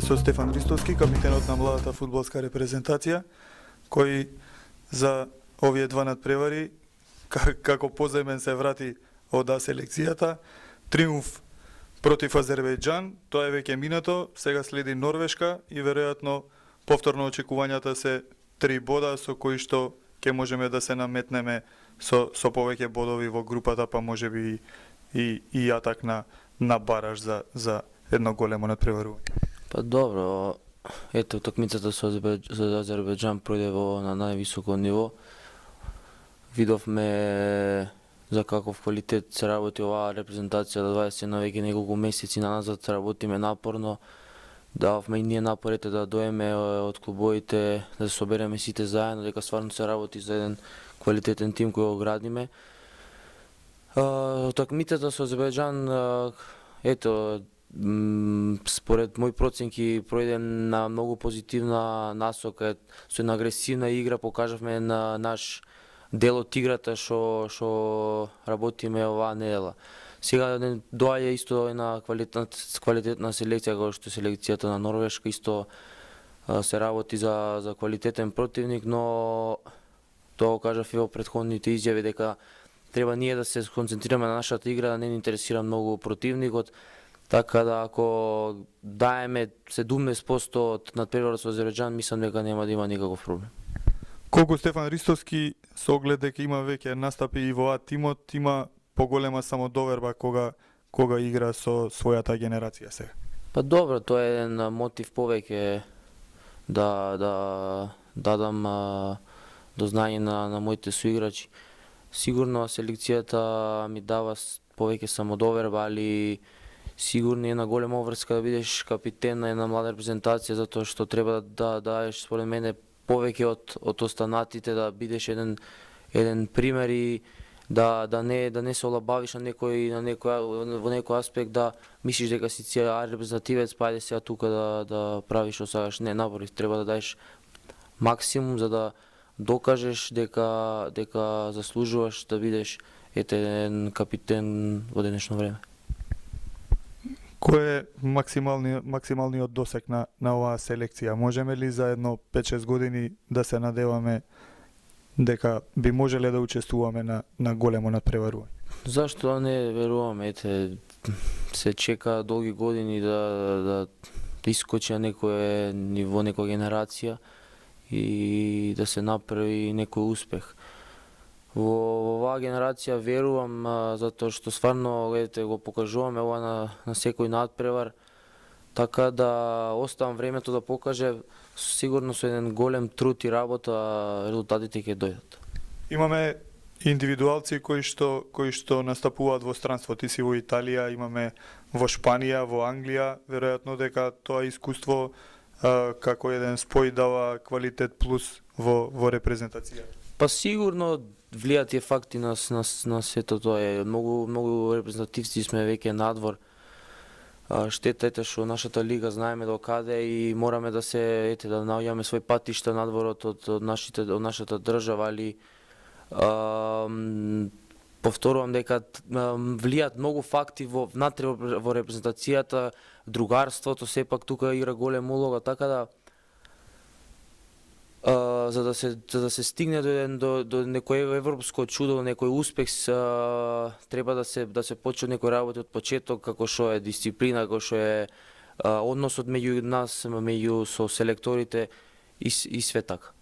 сме со Стефан Ристовски, капитенот на младата фудбалска репрезентација, кој за овие два надпревари, како поземен се врати од селекцијата, триумф против Азербејџан, тоа е веќе минато, сега следи Норвешка и веројатно повторно очекувањата се 3 бода со кои што ќе можеме да се наметнеме со повеќе бодови во групата, па можеби и атак на бараж за едно големо надпреварување. Па добро, ето утакмицата со Азербејџан пројде на највисоко ниво. Видовме за каков квалитет се работи оваа репрезентација до 21 веќе неколку месеци наназад работиме напорно. Дававме и ние напорите да доеме од клубовите, да се собереме сите заедно, дека стварно се работи за еден квалитетен тим кој го градиме. Утакмицата со Азербејџан, ето, според мои проценки пројде на многу позитивна насока, со една агресивна игра покажавме на наш дел од играта што работиме оваа недела. Сега доаѓа исто една квалитетна селекција, како што селекцијата на Норвешка, исто се работи за квалитетен противник, но тоа го кажав и во претходните изјави дека треба ние да се концентрираме на нашата игра, да не ни интересира многу противникот. Така да ако даеме 17% од надпреварот со Азербејџан, мислам дека нема да има никаков проблем. Колку Стефан Ристовски, со оглед дека има веќе настапи и во тимот, има поголема самодоверба кога игра со својата генерација сега? Па добро, тоа е еден мотив повеќе да дадам до знање на моите соиграчи. Сигурно селекцијата ми дава повеќе самодоверба, али сигурно е една голема врска да бидеш капитен на една млада репрезентација, затоа што треба да дадеш според мене повеќе од останатите, да бидеш еден пример и да не се олабавиш во некој аспект, да мислиш дека си репрезентативец, па ајде сега тука да правиш што сакаш. Не, напротив, треба да дадеш максимум за да докажеш дека заслужуваш да бидеш еден капитен во денешно време. Кој е максималниот досег на оваа селекција? Можеме ли за едно 5-6 години да се надеваме дека би можеле да учествуваме на големо надпреварување? Зашто не веруваме? Ете, се чека долги години да искочи на некое ниво, некоја генерација и да се направи некој успех. Во оваа генерација верувам, затоа што стварно го покажуваме ова на секој надпревар, така да оставам времето да покаже, сигурно со еден голем труд и работа резултатите ќе дојдат. Имаме индивидуалци кои што настапуваат во странство. Ти си во Италија, имаме во Шпанија, во Англија, веројатно дека тоа искуство како еден спој дава квалитет плюс во репрезентација. Па сигурно влијаат тие факти на сето тоа е. Многу репрезентативци сме веќе надвор. Штета е што нашата лига знаеме до каде и мораме да наоѓаме свој патишта надворот од нашата држава, али повторувам дека влијаат многу факти внатре во репрезентацијата, другарството сепак тука игра голема улога, така да за да се стигне до некој европско чудо, до некој успех, треба да се почне некој работи од почеток, како што е дисциплина, како што е односот меѓу нас, со селекторите и све така.